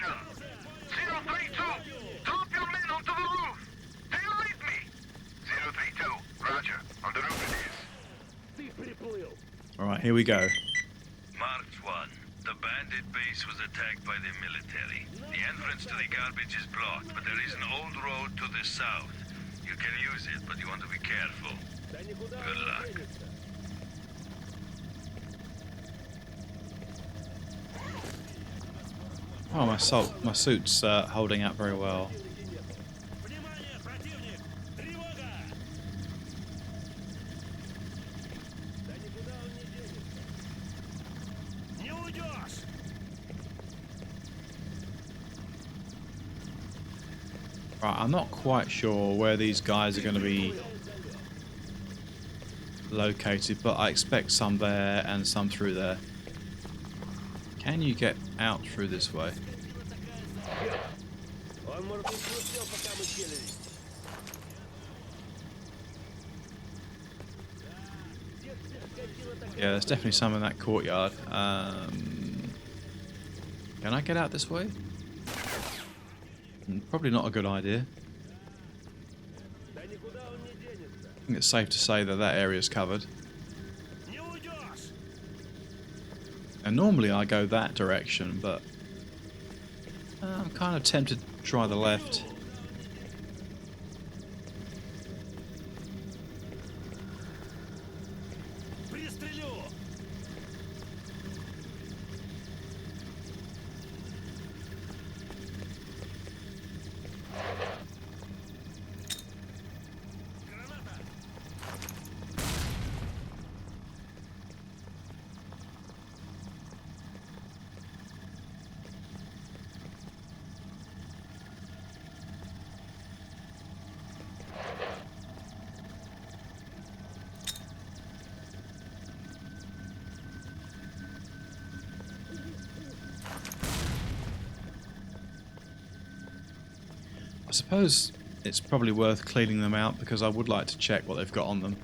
position. 032, drop your men onto the roof. Do you read me? 032, roger. On the roof it is. Alright, here we go. Marked 1. The bandit base was attacked by the military. The entrance to the garbage is blocked, but there is an old road to the south. You can use it, but you want to be careful. Good luck. Oh, my suit's holding up very well. Right, I'm not quite sure where these guys are going to be located, but I expect some there and some through there. Can you get out through this way? Yeah, there's definitely some in that courtyard. Can I get out this way? Probably not a good idea. I think it's safe to say that that area is covered. And normally I go that direction, but I'm kind of tempted to try the left. I suppose it's probably worth cleaning them out because I would like to check what they've got on them.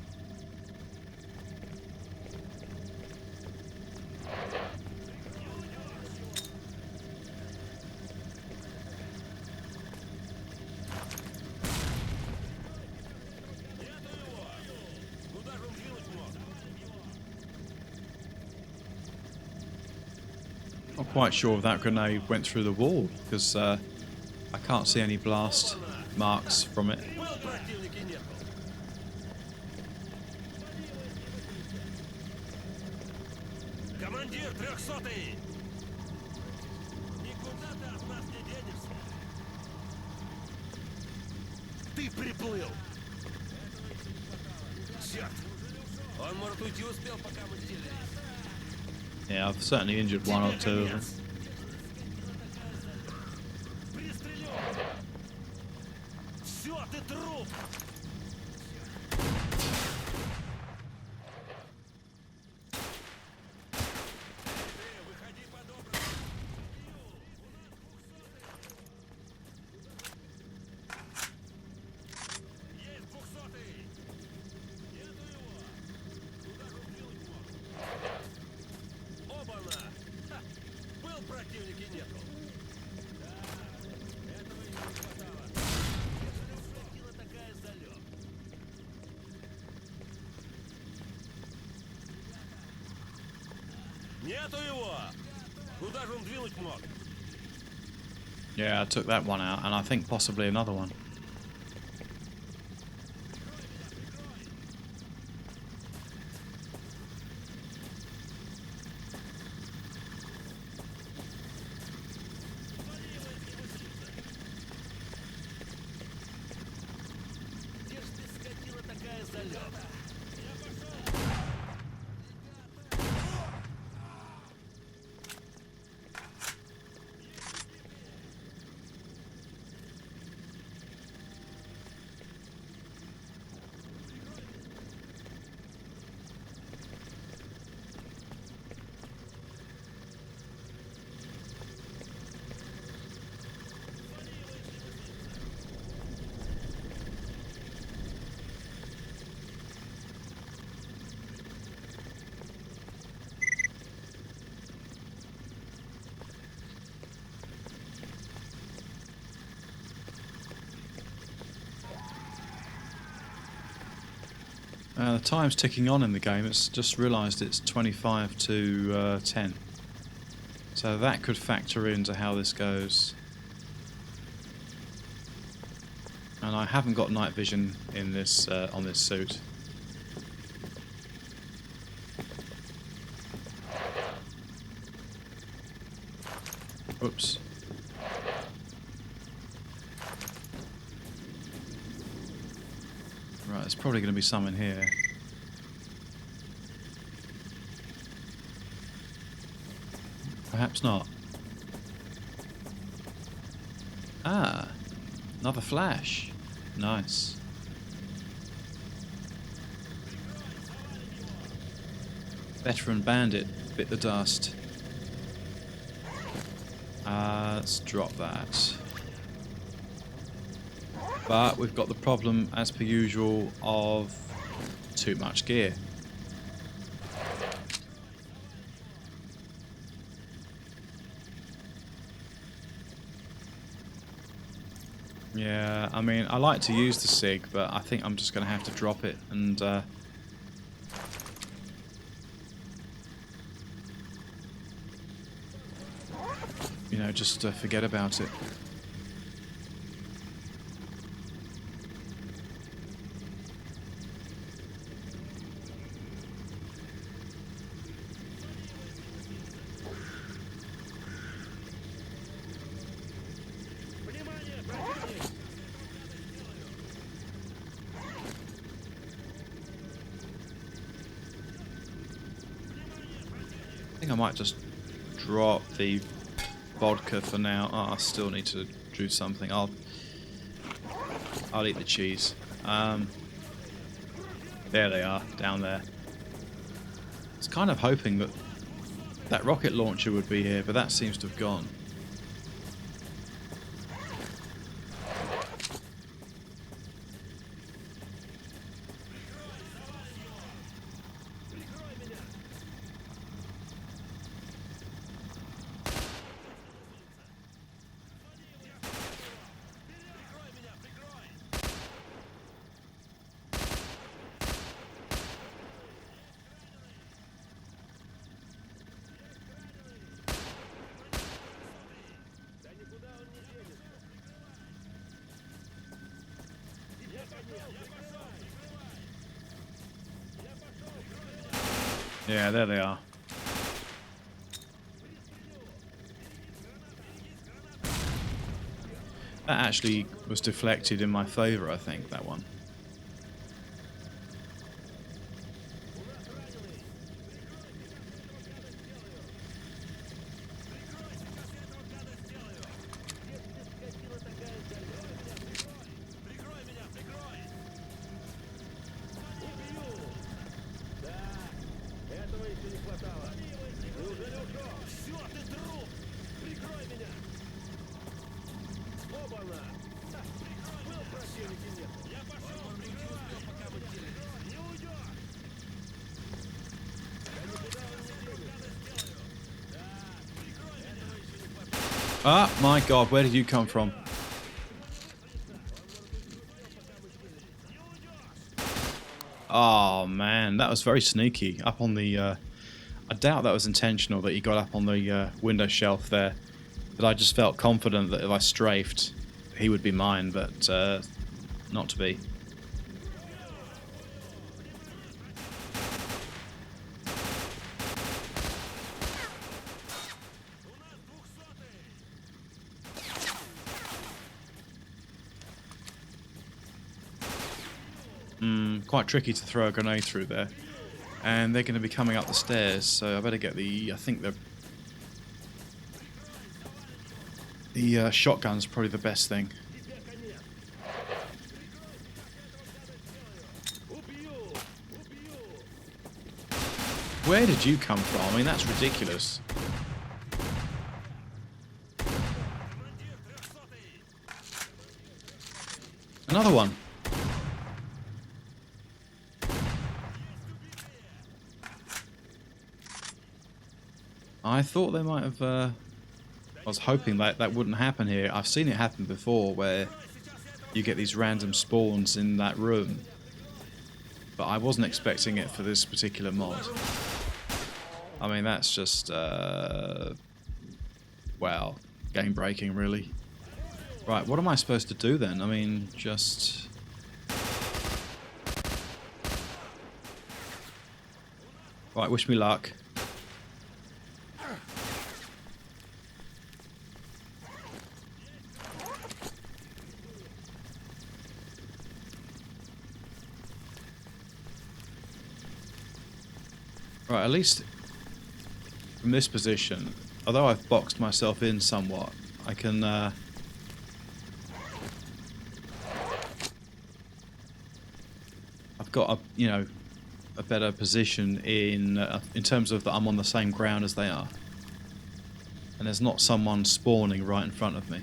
Not quite sure if that grenade went through the wall because I can't see any blast marks from it. Yeah, I've certainly injured one or two of them. Yeah, I took that one out, and I think possibly another one. The time's ticking on in the game. It's just realised it's 25 to 10. So that could factor into how this goes. And I haven't got night vision in this on this suit. Oops. Right, there's probably going to be some in here. Perhaps not. Ah, another flash. Nice. Veteran bandit bit the dust. Let's drop that. But we've got the problem, as per usual, of too much gear. Yeah, I mean, I like to use the SIG, but I think I'm just going to have to drop it and you know, just forget about it. I think I might just drop the vodka for now. Oh, I still need to do something. I'll eat the cheese. There they are, down there. I was kind of hoping that that rocket launcher would be here, but that seems to have gone. Yeah, there they are. That actually was deflected in my favour, I think, that one. Ah, my God, where did you come from? Oh, man, that was very sneaky. Up on the... I doubt that was intentional that he got up on the window shelf there. But I just felt confident that if I strafed, he would be mine, but not to be. Quite tricky to throw a grenade through there. And they're going to be coming up the stairs, so I better get the... I think the shotgun's probably the best thing. Where did you come from? I mean, that's ridiculous. Another one. I thought they might have... I was hoping that wouldn't happen here. I've seen it happen before where you get these random spawns in that room. but I wasn't expecting it for this particular mod. I mean, that's just, wow, game breaking, really. Right, what am I supposed to do then? I mean, just... Right, wish me luck. Right, at least from this position, although I've boxed myself in somewhat, I can, I've got a, you know, a better position in terms of that I'm on the same ground as they are. And there's not someone spawning right in front of me.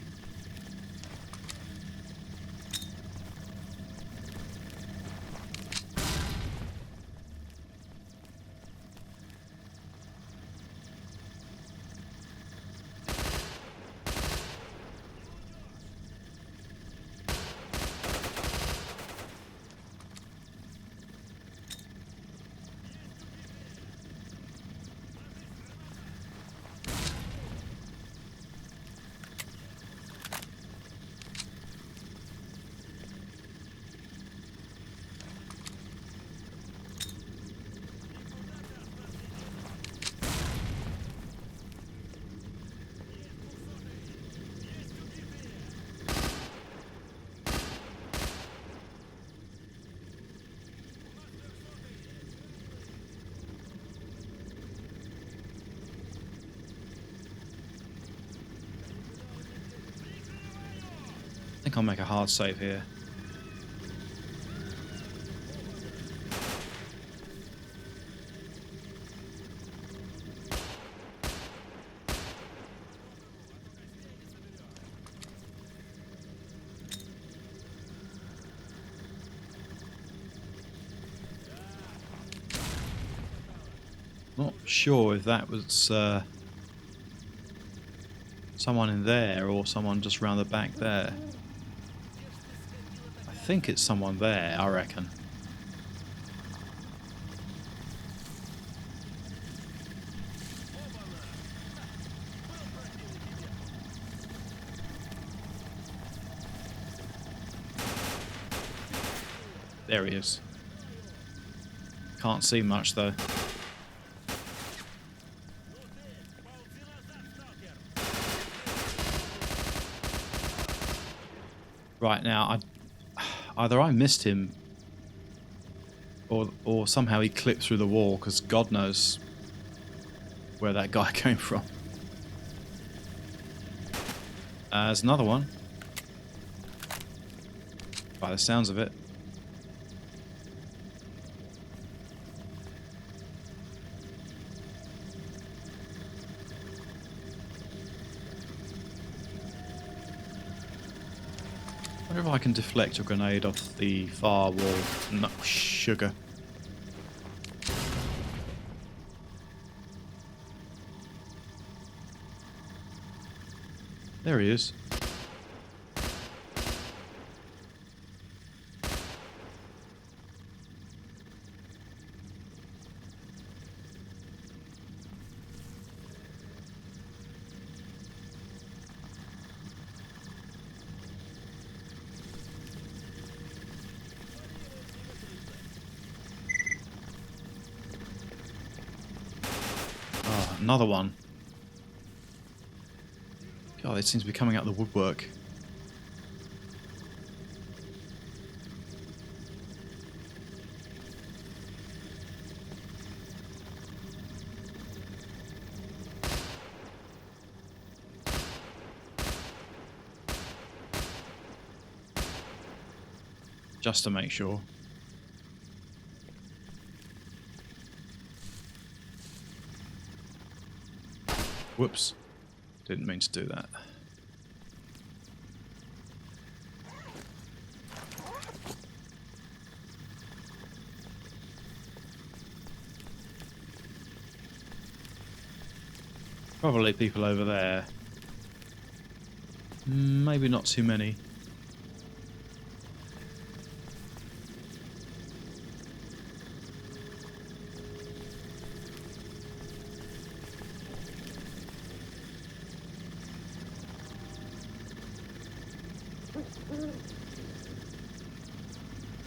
I think I'll make a hard save here. Not sure if that was someone in there or someone just round the back there. I think it's someone there, I reckon. There he is. Can't see much though. Right now, either I missed him, or somehow he clipped through the wall, because God knows where that guy came from. There's another one. By the sounds of it. I wonder if I can deflect a grenade off the far wall. No, sugar. There he is. Oh, another one. God, it seems to be coming out of the woodwork. Just to make sure. Whoops. Didn't mean to do that. Probably people over there. Maybe not too many.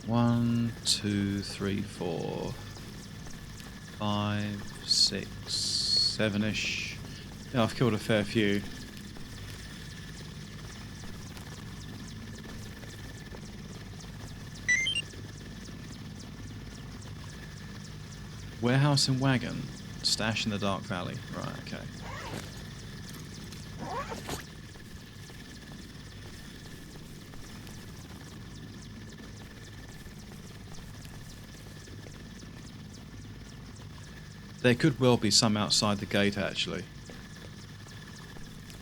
1, 2, 3, 4, 5, 6, 7-ish. Yeah, I've killed a fair few. Warehouse and wagon. Stash in the Dark Valley. Right, okay. There could well be some outside the gate, actually.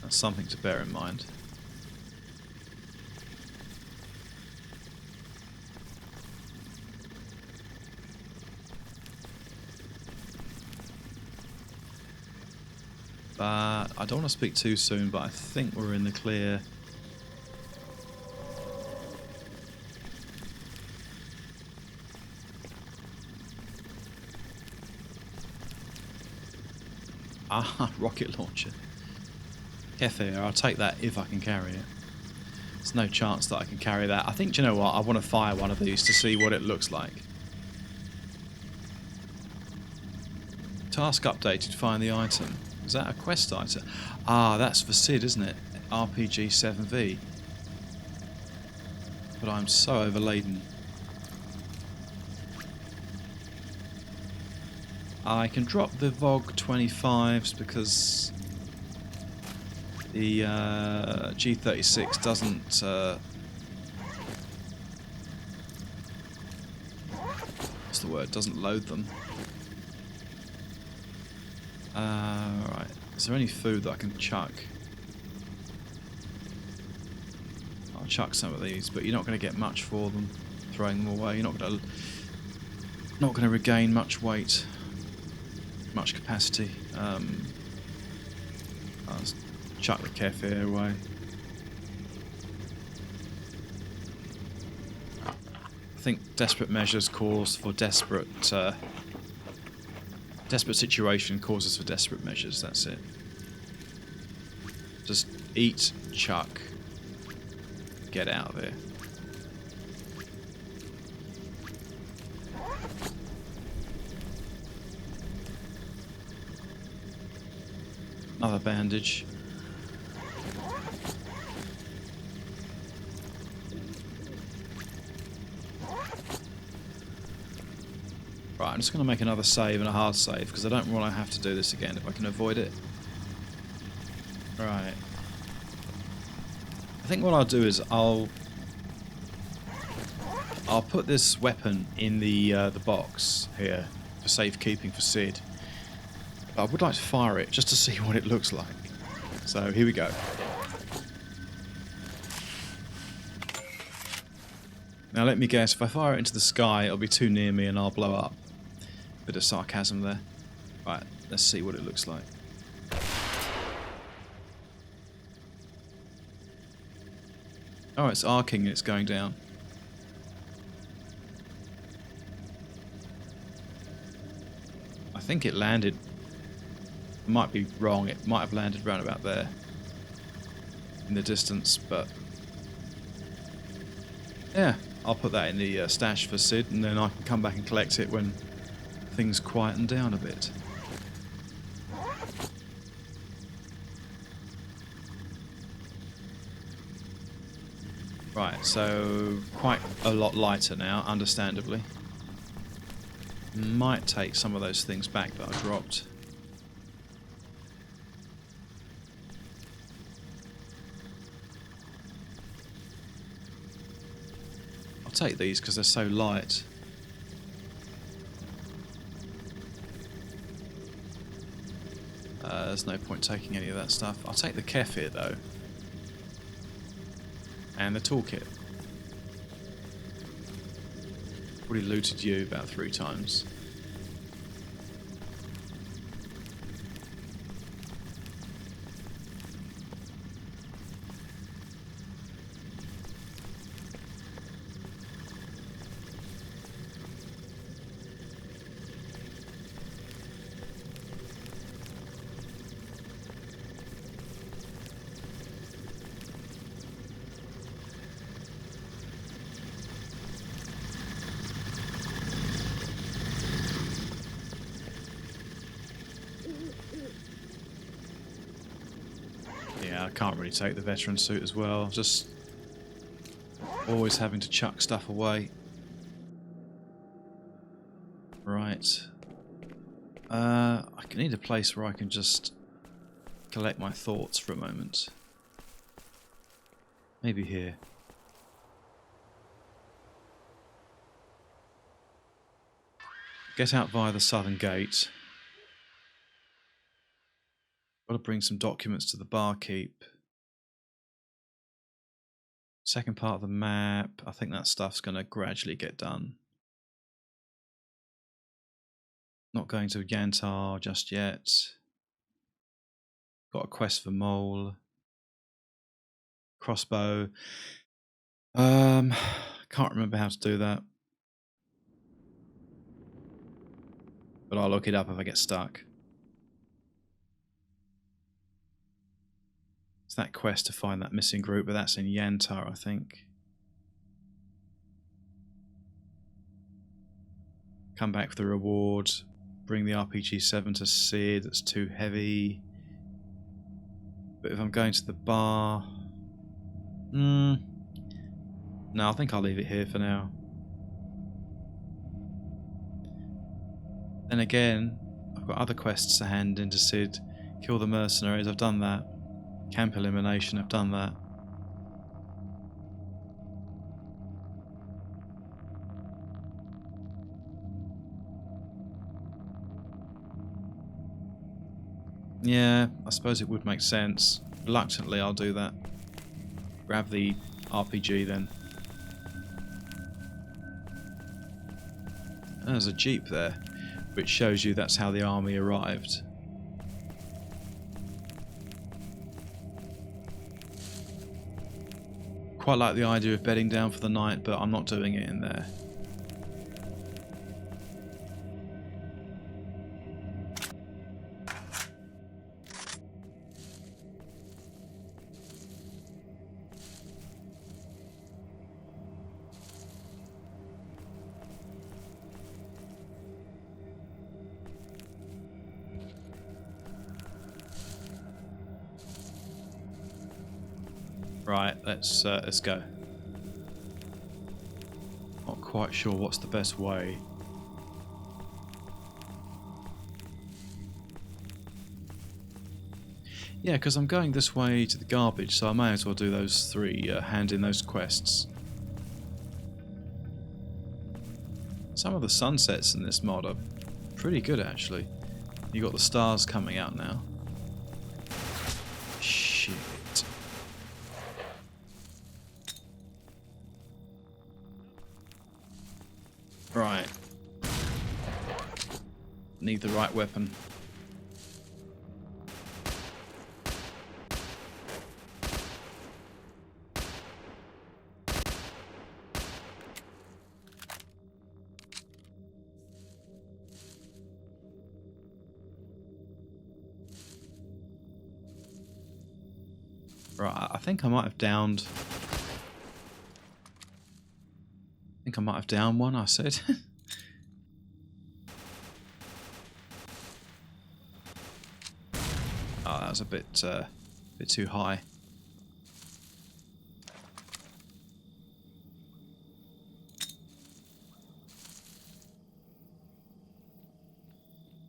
That's something to bear in mind. But I don't want to speak too soon, but I think we're in the clear. Ah, rocket launcher. S.T.A.L.K.E.R, I'll take that if I can carry it. There's no chance that I can carry that. I think, do you know what? I want to fire one of these to see what it looks like. Task updated, find the item. Is that a quest item? Ah, that's for Sid, isn't it? RPG 7V. But I'm so overladen. I can drop the VOG 25s because the G36 doesn't what's the word? Doesn't load them. Right. Is there any food that I can chuck? I'll chuck some of these, but you're not going to get much for them. Throwing them away, you're not going to regain much weight, much capacity. I'll just chuck the S.T.A.L.K.E.R away. I think desperate measures cause for desperate situation causes for desperate measures. That's it. Just eat, chuck, get out of here. Another bandage. Right, I'm just going to make another save and a hard save because I don't want to have to do this again if I can avoid it. Right. I think what I'll do is I'll put this weapon in the box here for safekeeping for Sid. But I would like to fire it just to see what it looks like. So here we go. Now let me guess, if I fire it into the sky, it'll be too near me and I'll blow up. Bit of sarcasm there. Right, let's see what it looks like. Oh, it's arcing and it's going down. I think it landed. I might be wrong, it might have landed round about there. In the distance, but... yeah, I'll put that in the stash for Sid and then I can come back and collect it when things quieten down a bit. Right, so quite a lot lighter now, understandably. Might take some of those things back that I dropped. I'll take these because they're so light. There's no point taking any of that stuff. I'll take the S.T.A.L.K.E.R though. And the toolkit. Already looted you about 3 times. can't really take the veteran suit as well. Just always having to chuck stuff away. Right. I need a place where I can just collect my thoughts for a moment. Maybe here. Get out via the southern gate. Got to bring some documents to the barkeep. Second part of the map. I think that stuff's going to gradually get done. Not going to Yantar just yet. Got a quest for Mole. Crossbow. Can't remember how to do that. But I'll look it up if I get stuck. It's that quest to find that missing group, but that's in Yantar, I think. Come back for the reward. Bring the RPG-7 to Sid. That's too heavy. But if I'm going to the bar... No, I think I'll leave it here for now. Then again, I've got other quests to hand in to Sid. Kill the mercenaries, I've done that. Camp elimination, I've done that. Yeah, I suppose it would make sense. Reluctantly, I'll do that. Grab the RPG then. There's a jeep there, which shows you that's how the army arrived. Quite like the idea of bedding down for the night, but I'm not doing it in there. Right, let's go. Not quite sure what's the best way. Yeah, because I'm going this way to the garbage, so I may as well do those three, hand in those quests. Some of the sunsets in this mod are pretty good, actually. You got the stars coming out now. Shit. Right. Need the right weapon. Right, I think I might have downed... one, I said. Oh, that was a bit too high.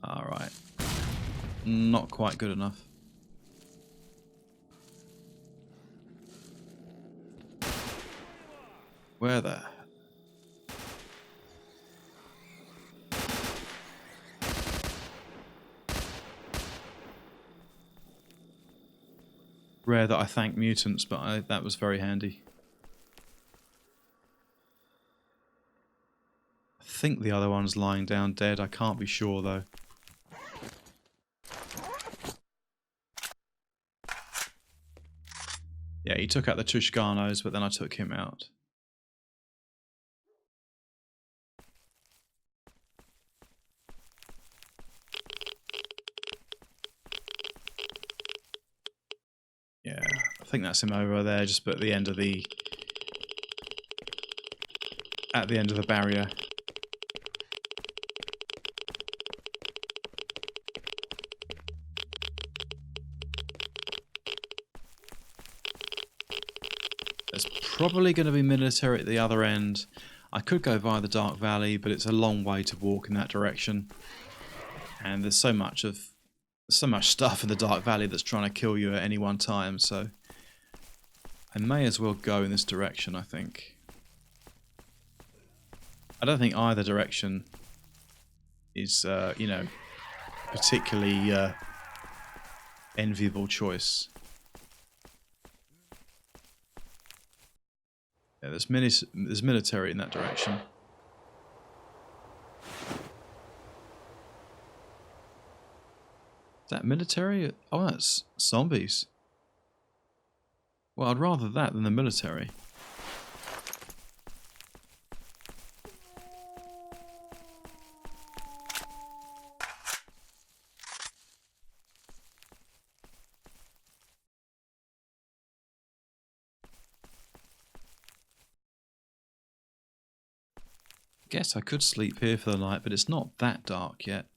Alright. Not quite good enough. Where the... Rare that I thank mutants, but that was very handy. I think the other one's lying down dead. I can't be sure, though. Yeah, he took out the Tushkanos, but then I took him out. Yeah, I think that's him over there, just at the end of the... at the end of the barrier. probably going to be military at the other end. I could go via the Dark Valley, but it's a long way to walk in that direction. And there's so much stuff in the Dark Valley that's trying to kill you at any one time, so I may as well go in this direction, I think. I don't think either direction is, you know, particularly enviable choice. Yeah, there's military in that direction. Is that military? Oh, that's zombies. Well, I'd rather that than the military. Guess I could sleep here for the night, but it's not that dark yet.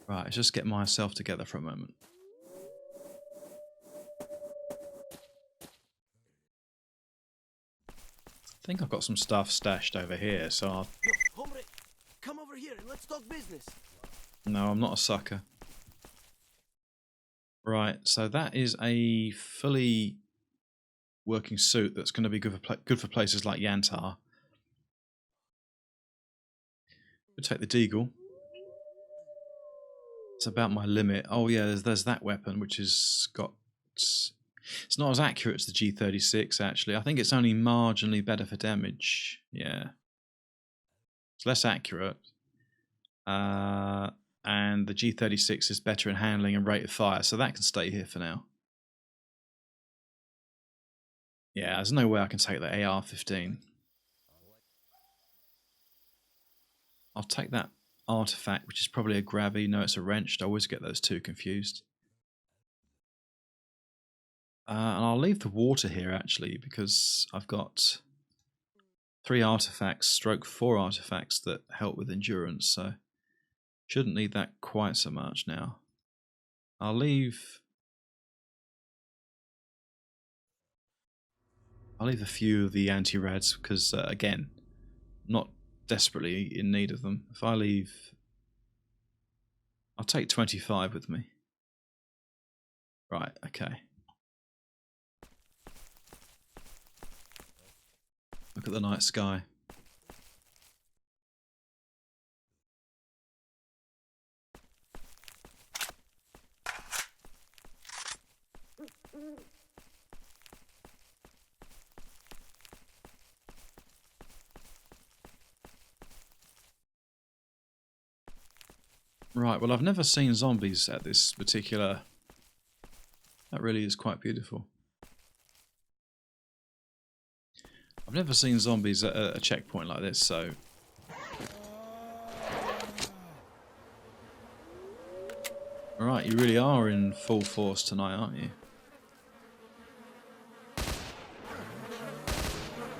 Right, let's just get myself together for a moment. I think I've got some stuff stashed over here, so I'll... Yo, hombre, come over here and let's talk business. No, I'm not a sucker. Right, so that is a fully working suit that's going to be good for places like Yantar. We'll take the Deagle. It's about my limit. Oh yeah, there's that weapon, which has got... It's not as accurate as the G36, actually. I think it's only marginally better for damage. Yeah. It's less accurate. And the G36 is better in handling and rate of fire, so that can stay here for now. Yeah, there's no way I can take the AR-15. I'll take that artifact, which is probably a grabby. No, it's a wrenched. I always get those two confused. And I'll leave the water here, actually, because I've got 3 artifacts, stroke 4 artifacts that help with endurance, so shouldn't need that quite so much now. I'll leave a few of the anti-rads, because, again, not desperately in need of them. If I leave... I'll take 25 with me. Right, okay. Look at the night sky. Right, well, I've never seen zombies at this particular... That really is quite beautiful. I've never seen zombies at a checkpoint like this, so... Alright, you really are in full force tonight, aren't you?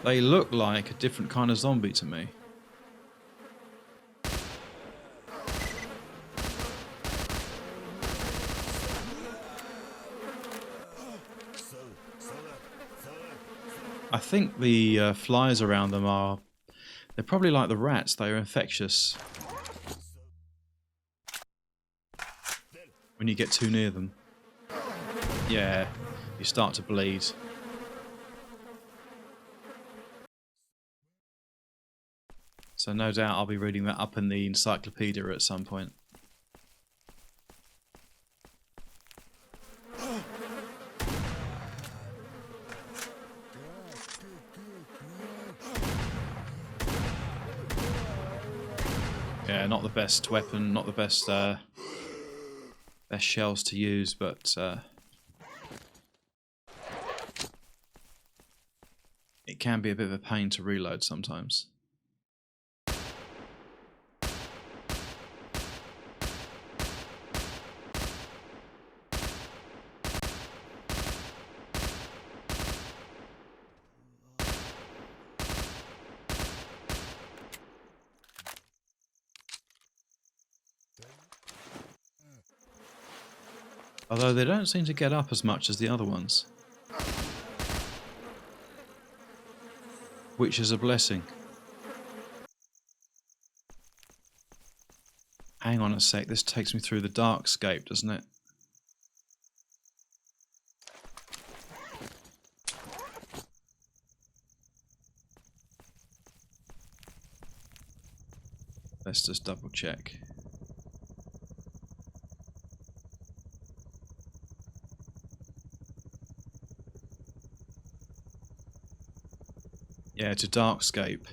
They look like a different kind of zombie to me. I think the flies around them are... They're probably like the rats, they are infectious. When you get too near them. Yeah, you start to bleed. So no doubt I'll be reading that up in the encyclopedia at some point. Yeah, not the best weapon, not the best best shells to use, but it can be a bit of a pain to reload sometimes. Although they don't seem to get up as much as the other ones. Which is a blessing. Hang on a sec, this takes me through the darkscape, doesn't it? Let's just double check. Yeah, to Darkscape.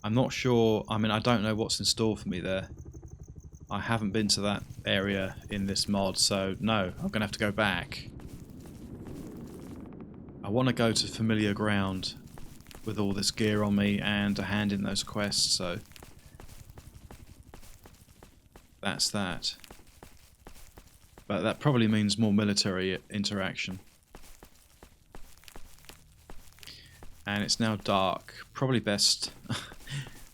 I'm not sure, I mean, I don't know what's in store for me there. I haven't been to that area in this mod, so no, I'm going to have to go back. I want to go to familiar ground with all this gear on me and to hand in those quests, so that's that. But that probably means more military interaction. And it's now dark. Probably best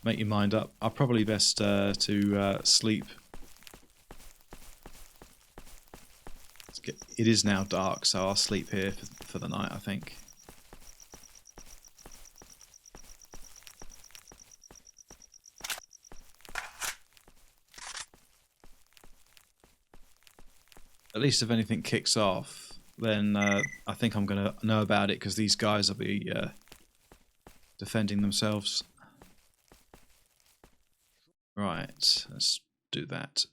make your mind up. I'll probably best to sleep. It is now dark, so I'll sleep here for the night, I think. At least if anything kicks off, then I think I'm going to know about it because these guys will be defending themselves. Right, let's do that.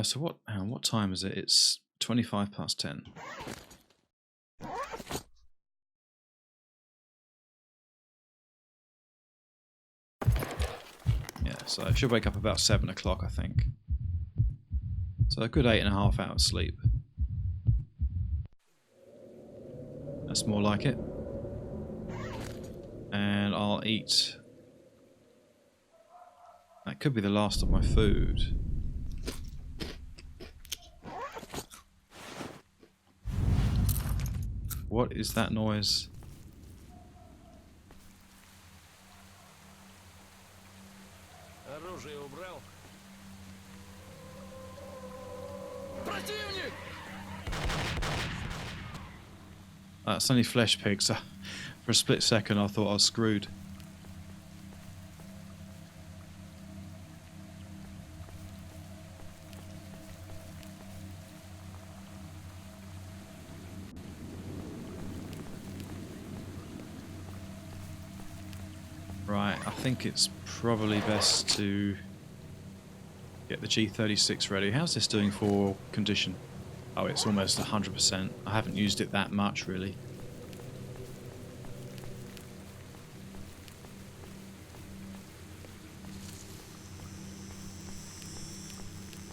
So what time is it? It's 25 past 10. Yeah, so I should wake up about 7 o'clock, I think. So a good 8.5 hours sleep. That's more like it. And I'll eat. That could be the last of my food. What is that noise? Оружие убрал. Противник! That's only flesh pigs. For a split second I thought I was screwed. Right, I think it's probably best to get the G36 ready. How's this doing for condition? Oh, it's almost 100%. I haven't used it that much, really.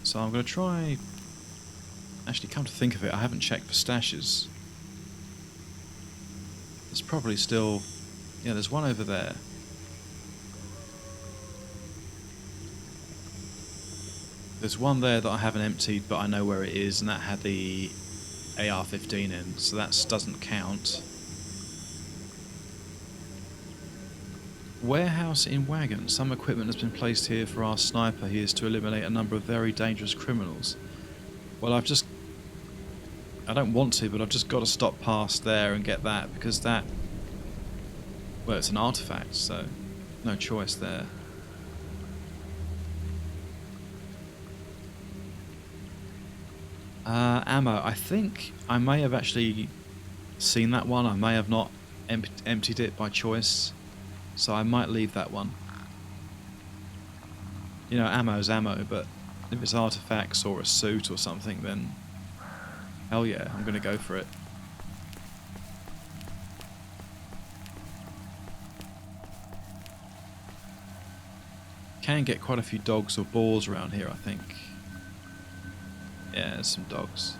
So I'm going to try... Actually, come to think of it, I haven't checked for stashes. There's probably still... Yeah, there's one over there. There's one there that I haven't emptied, but I know where it is, and that had the AR-15 in, so that doesn't count. Warehouse in wagon. Some equipment has been placed here for our sniper. He is to eliminate a number of very dangerous criminals. Well, I don't want to, but I've just got to stop past there and get that, because that... Well, it's an artifact, so no choice there. Ammo. I think I may have actually seen that one. I may have not emptied it by choice, so I might leave that one. You know, ammo's ammo, but if it's artifacts or a suit or something, then hell yeah, I'm going to go for it. Can get quite a few dogs or boars around here, I think. Yeah, there's some dogs.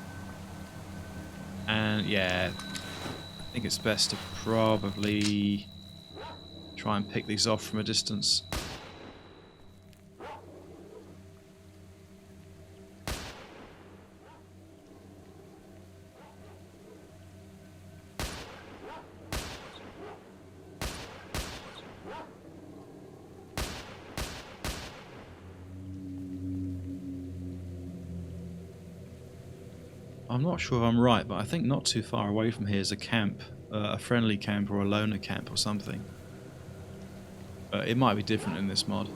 And yeah, I think it's best to probably try and pick these off from a distance. I'm not sure if I'm right, but I think not too far away from here is a camp, a friendly camp or a loner camp or something. It might be different in this mod.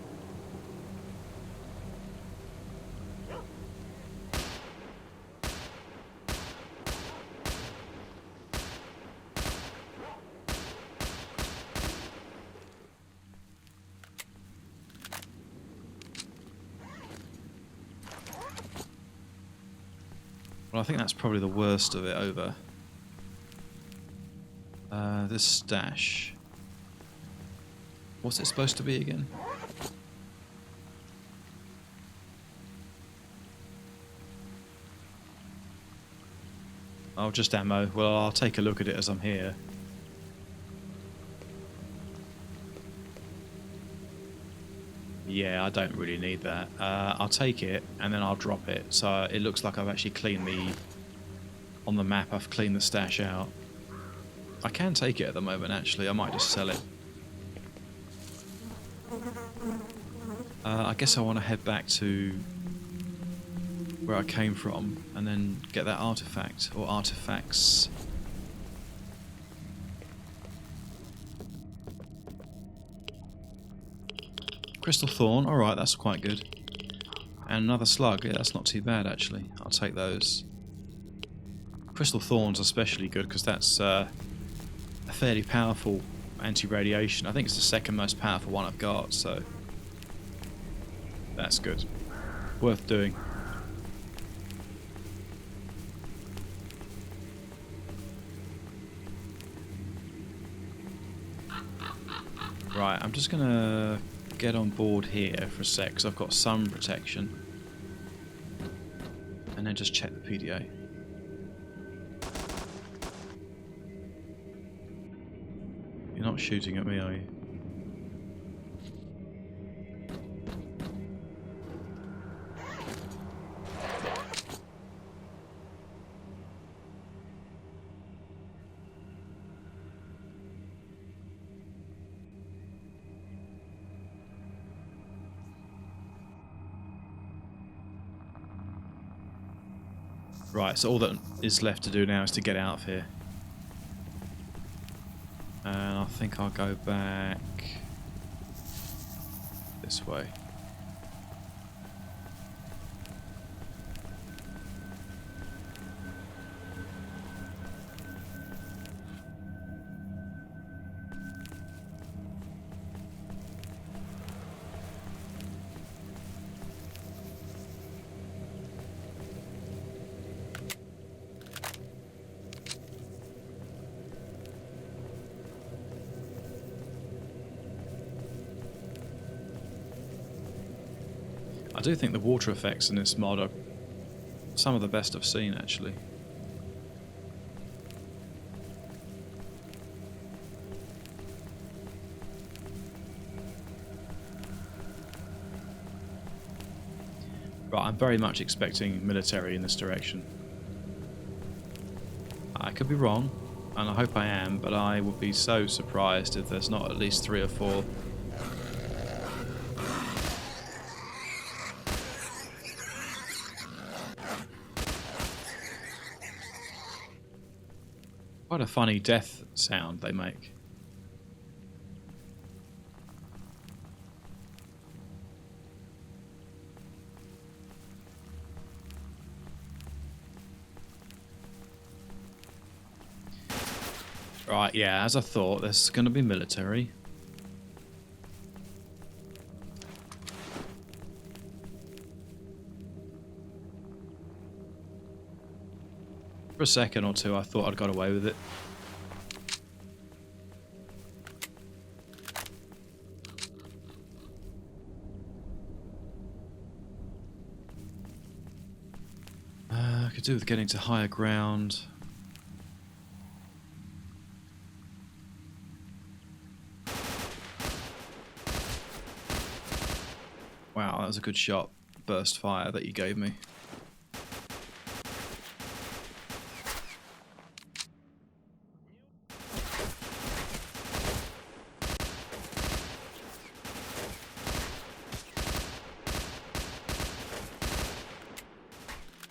Well, I think that's probably the worst of it over. This stash. What's it supposed to be again? Oh, just ammo. Well, I'll take a look at it as I'm here. Yeah, I don't really need that. I'll take it and then I'll drop it. So it looks like I've actually cleaned the... On the map, I've cleaned the stash out. I can take it at the moment, actually. I might just sell it. I guess I want to head back to where I came from and then get that artifact, or artifacts. Crystal Thorn, alright, that's quite good. And another slug, yeah, that's not too bad actually. I'll take those. Crystal Thorn's especially good because that's a fairly powerful anti-radiation. I think it's the second most powerful one I've got, so that's good. Worth doing. Right, I'm just gonna get on board here for a sec because I've got some protection. And then just check the PDA. You're not shooting at me, are you? Right, so all that is left to do now is to get out of here. And I think I'll go back this way. I do think the water effects in this mod are some of the best I've seen, actually. Right, I'm very much expecting military in this direction. I could be wrong, and I hope I am, but I would be so surprised if there's not at least 3 or 4. Quite a funny death sound they make. Right, yeah, as I thought, there's going to be military. For a second or two, I thought I'd got away with it. I could do with getting to higher ground. Wow, that was a good shot. Burst fire that you gave me.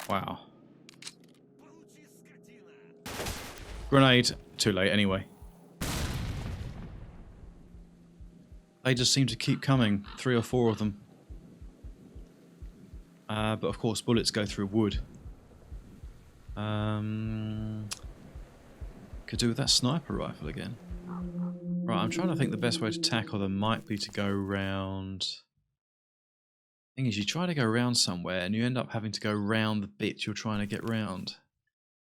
Wow. Grenade. Too late anyway. They just seem to keep coming. 3 or 4 of them. But of course bullets go through wood. Could do with that sniper rifle again. Right, I'm trying to think the best way to tackle them might be to go round... Thing is, you try to go round somewhere and you end up having to go round the bit you're trying to get round.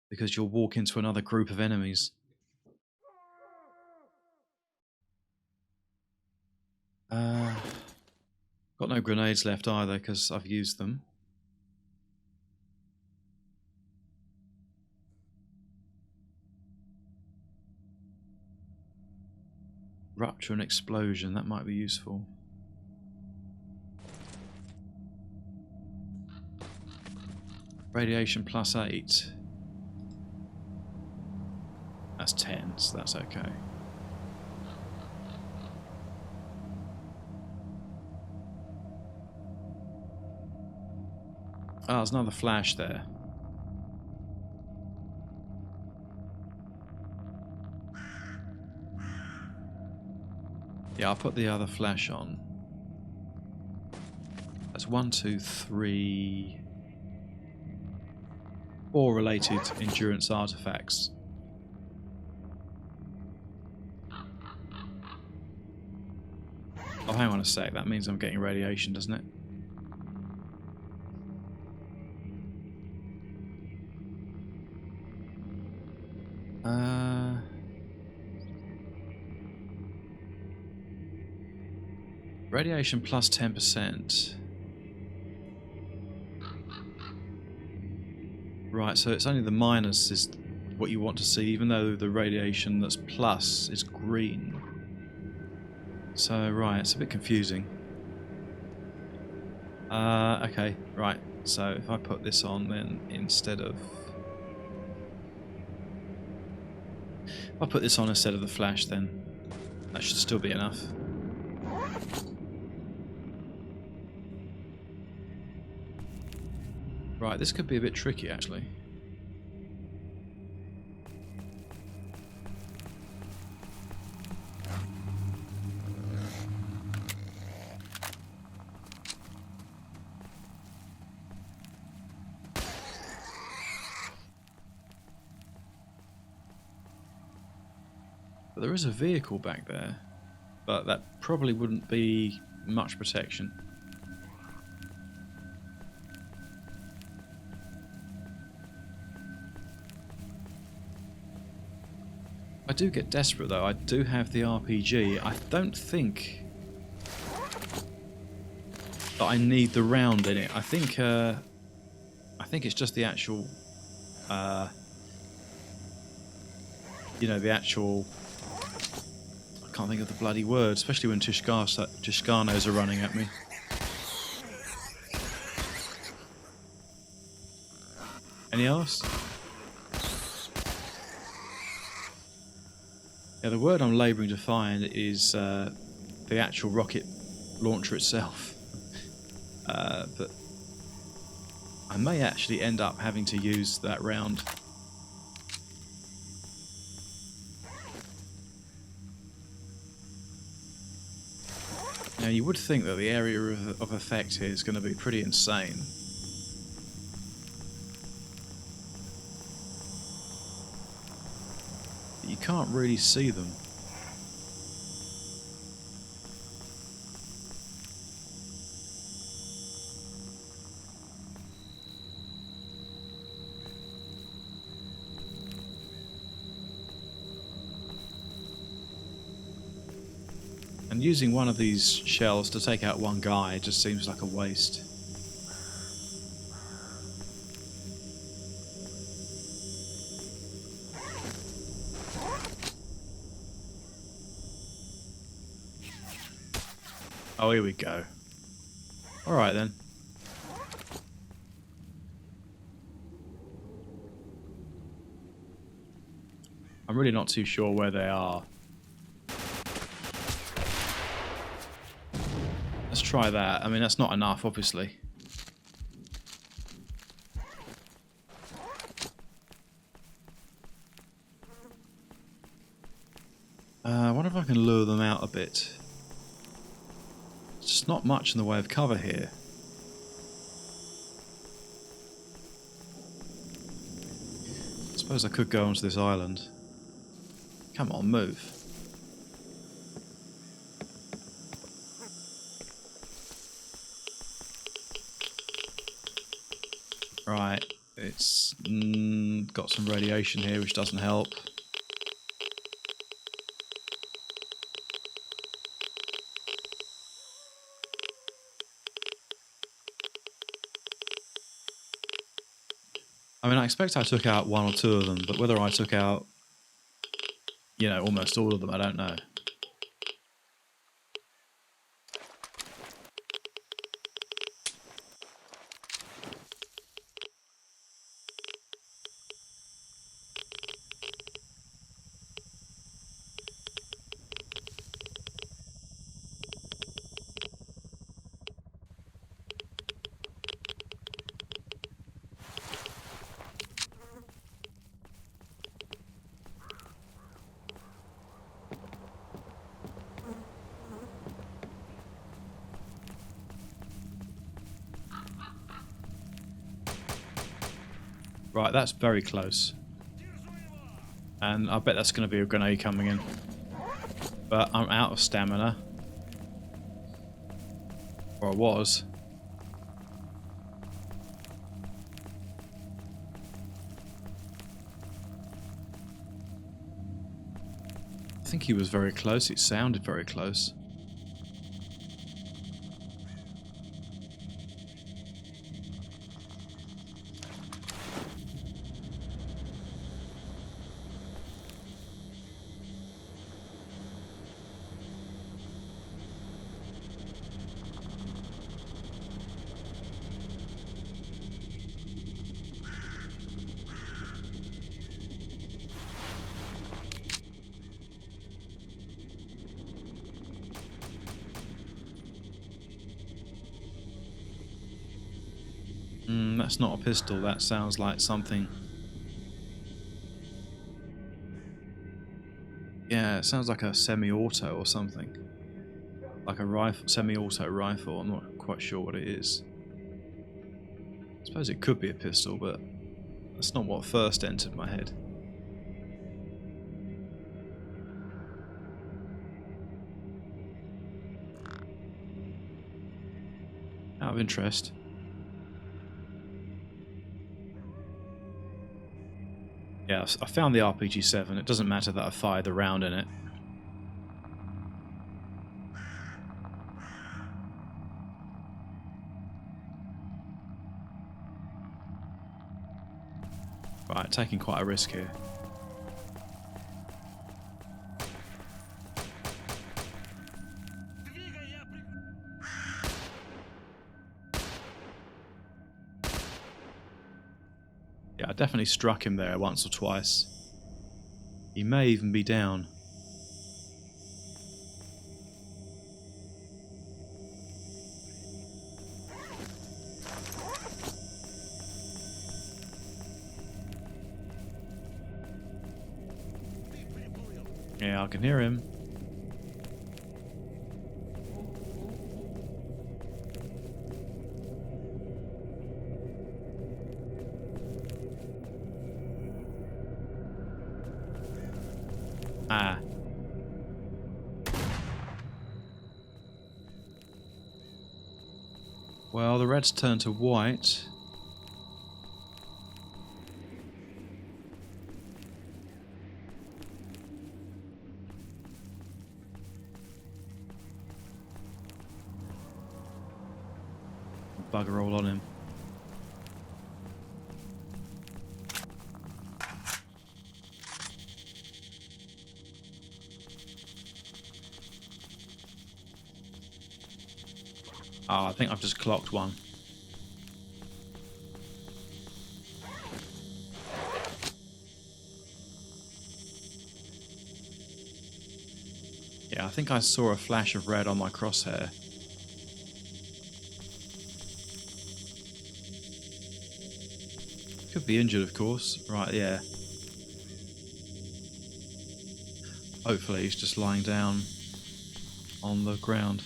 Because you'll walk into another group of enemies. Got no grenades left either because I've used them. Rupture and explosion, that might be useful. Radiation +8. That's 10, so that's okay. Ah, there's another flash there. Yeah, I'll put the other flash on. That's 1, 2, 3... 4 related endurance artifacts. Oh, hang on a sec. That means I'm getting radiation, doesn't it? Radiation plus 10%. Right, so it's only the minus is what you want to see, even though the radiation that's plus is green. So, right, it's a bit confusing. Okay, right. So if I put this on, then instead of... If I put this on instead of the flash, then that should still be enough. Right, this could be a bit tricky, actually. But there is a vehicle back there, but that probably wouldn't be much protection. I do get desperate though. I do have the RPG. I don't think that I need the round in it. I think it's just the actual, you know, the actual. I can't think of the bloody word, especially when Tushkanos are running at me. Any else? Yeah, the word I'm labouring to find is the actual rocket launcher itself. But I may actually end up having to use that round. Now, you would think that the area of effect here is going to be pretty insane. You can't really see them. And using one of these shells to take out one guy just seems like a waste. Oh, here we go. Alright then. I'm really not too sure where they are. Let's try that. I mean, that's not enough, obviously. I wonder if I can lure them out a bit. There's just not much in the way of cover here. I suppose I could go onto this island. Come on, move. Right, it's got some radiation here, which doesn't help. I mean, I expect I took out one or two of them, but whether I took out, you know, almost all of them, I don't know. Right, that's very close. And I bet that's going to be a grenade coming in. But I'm out of stamina. Or I was. I think he was very close. It sounded very close. That's not a pistol. That sounds like something. Yeah, it sounds like a semi-auto or something. Like a rifle, semi-auto rifle. I'm not quite sure what it is. I suppose it could be a pistol, but that's not what first entered my head. Out of interest. Yeah, I found the RPG-7. It doesn't matter that I fired the round in it. Right, taking quite a risk here. Yeah, I definitely struck him there once or twice. He may even be down. Yeah, I can hear him. Ah. Well, the red's turned to white. Bugger all on him. Ah, I think I've just clocked one. Yeah, I think I saw a flash of red on my crosshair. Could be injured, of course. Right, yeah. Hopefully he's just lying down on the ground.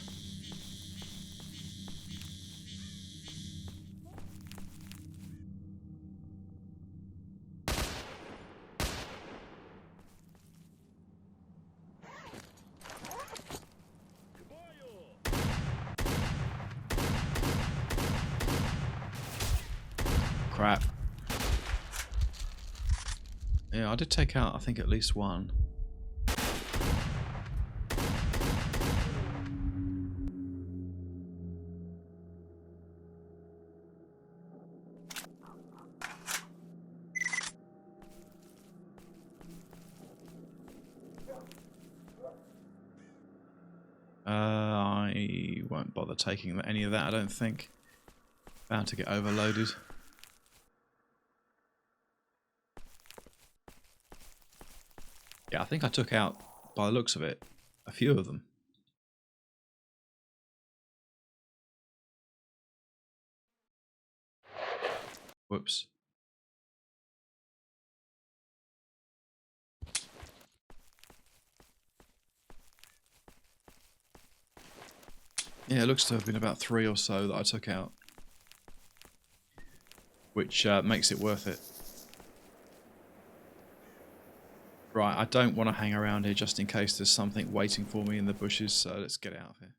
Crap. Yeah, I did take out, I think, at least one. I won't bother taking any of that, I don't think. Bound to get overloaded. Yeah, I think I took out, by the looks of it, a few of them. Whoops. Yeah, it looks to have been about 3 or so that I took out. Which makes it worth it. Right, I don't want to hang around here just in case there's something waiting for me in the bushes, so let's get out of here.